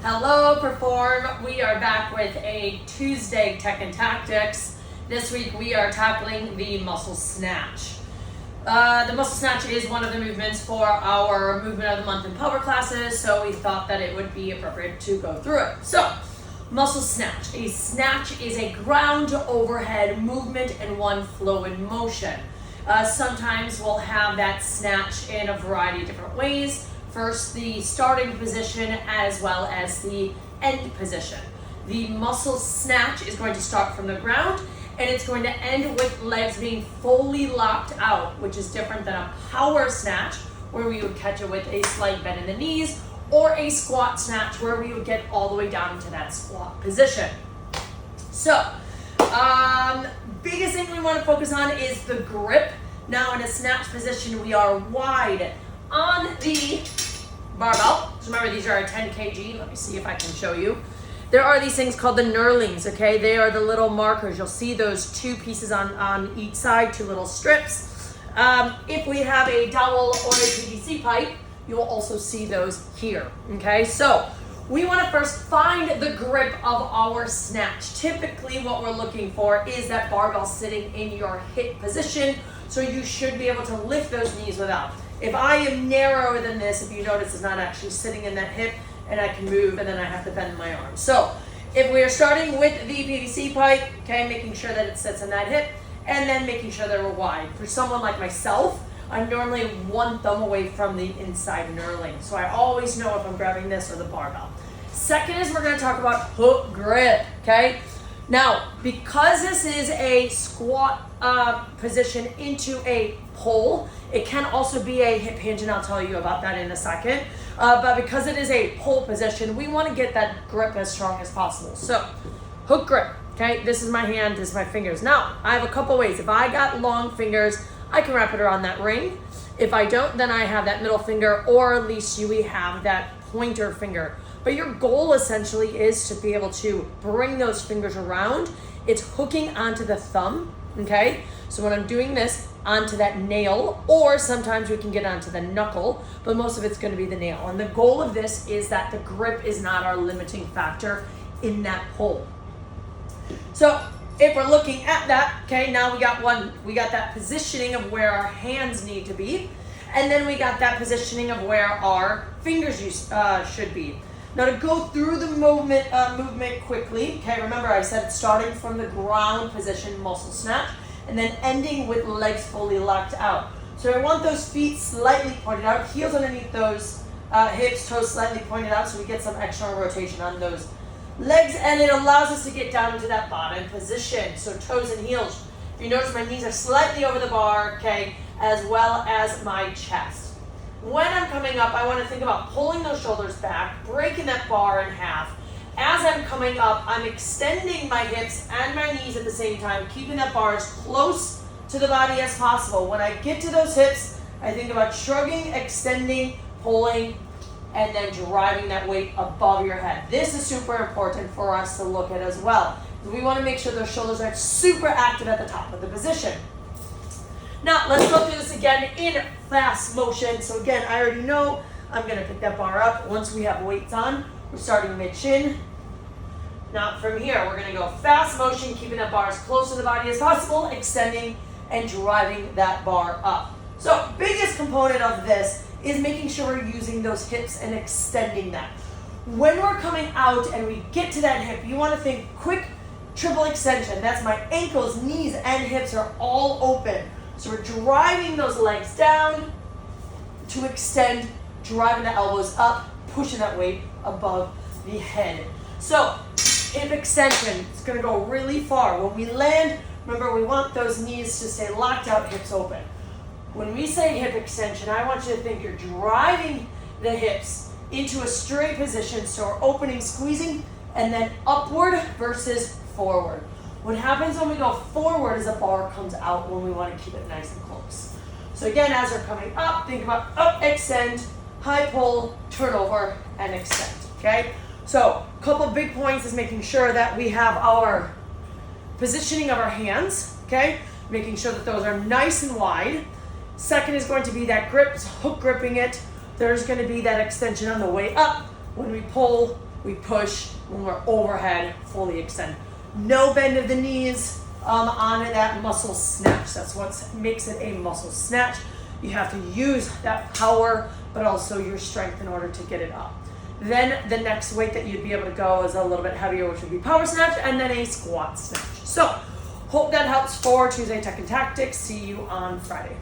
Hello, Pherform. We are back with a Tuesday Tech and Tactics. This week we are tackling the muscle snatch. The muscle snatch is one of the movements for our movement of the month in power classes, so we thought that it would be appropriate to go through it. So, muscle snatch. A snatch is a ground overhead movement in one fluid motion. Sometimes we'll have that snatch in a variety of different ways. First, the starting position as well as the end position. The muscle snatch is going to start from the ground and it's going to end with legs being fully locked out, which is different than a power snatch where we would catch it with a slight bend in the knees, or a squat snatch where we would get all the way down into that squat position. So, biggest thing we want to focus on is the grip. Now in a snatch position, we are wide on the barbell. So remember, these are our 10 kg. Let me see if I can show you. There are these things called the knurlings, okay? They are the little markers. You'll see those two pieces on each side, two little strips. If we have a dowel or a PVC pipe, you will also see those here, okay? So we want to first find the grip of our snatch. Typically what we're looking for is that barbell sitting in your hip position, so you should be able to lift those knees without. If I am narrower than this, if you notice, it's not actually sitting in that hip, and I can move, and then I have to bend my arm. So if we're starting with the PVC pipe, okay, making sure that it sits in that hip, and then making sure that we're wide. For someone like myself, I'm normally one thumb away from the inside knurling, so I always know if I'm grabbing this or the barbell. Second is we're going to talk about hook grip, okay? Now, because this is a squat position into a pull, it can also be a hip hinge, and I'll tell you about that in a second. But because it is a pull position, we want to get that grip as strong as possible. So, hook grip, okay? This is my hand, this is my fingers. Now, I have a couple ways. If I got long fingers, I can wrap it around that ring. If I don't, then I have that middle finger, or at least we have that pointer finger. But your goal essentially is to be able to bring those fingers around. It's hooking onto the thumb, okay? So when I'm doing this, onto that nail, or sometimes we can get onto the knuckle, but most of it's going to be the nail. And the goal of this is that the grip is not our limiting factor in that pull. So if we're looking at that, okay, now we got that positioning of where our hands need to be, and then we got that positioning of where our fingers should be. Now to go through the movement quickly, okay, remember I said starting from the ground position, muscle snatch, and then ending with legs fully locked out. So I want those feet slightly pointed out, heels underneath those hips, toes slightly pointed out, so we get some external rotation on those legs, and it allows us to get down into that bottom position. So toes and heels. If you notice, my knees are slightly over the bar, okay, as well as my chest. When I'm coming up, I want to think about pulling those shoulders back, breaking that bar in half. As I'm coming up, I'm extending my hips and my knees at the same time, keeping that bar as close to the body as possible. When I get to those hips, I think about shrugging, extending, pulling, and then driving that weight above your head. This is super important for us to look at as well. We want to make sure those shoulders are super active at the top of the position. Now, let's go through this again in fast motion. So again, I already know I'm going to pick that bar up. Once we have weights on, we're starting mid-chin. Now, from here, we're going to go fast motion, keeping that bar as close to the body as possible, extending and driving that bar up. So, biggest component of this is making sure we're using those hips and extending that. When we're coming out and we get to that hip, you want to think quick triple extension. That's my ankles, knees, and hips are all open. So we're driving those legs down to extend, driving the elbows up, pushing that weight above the head. So hip extension, it's going to go really far. When we land, remember we want those knees to stay locked out, hips open. When we say hip extension, I want you to think you're driving the hips into a straight position. So we're opening, squeezing, and then upward versus forward. What happens when we go forward is a bar comes out when we want to keep it nice and close. So again, as we're coming up, think about up, extend, high pull, turn over, and extend, okay? So a couple of big points is making sure that we have our positioning of our hands, okay? Making sure that those are nice and wide. Second is going to be that grip, hook gripping it. There's going to be that extension on the way up. When we pull, we push. When we're overhead, fully extend. No bend of the knees on that muscle snatch. That's what makes it a muscle snatch. You have to use that power, but also your strength in order to get it up. Then the next weight that you'd be able to go is a little bit heavier, which would be power snatch, and then a squat snatch. So, hope that helps for Tuesday Tech and Tactics. See you on Friday.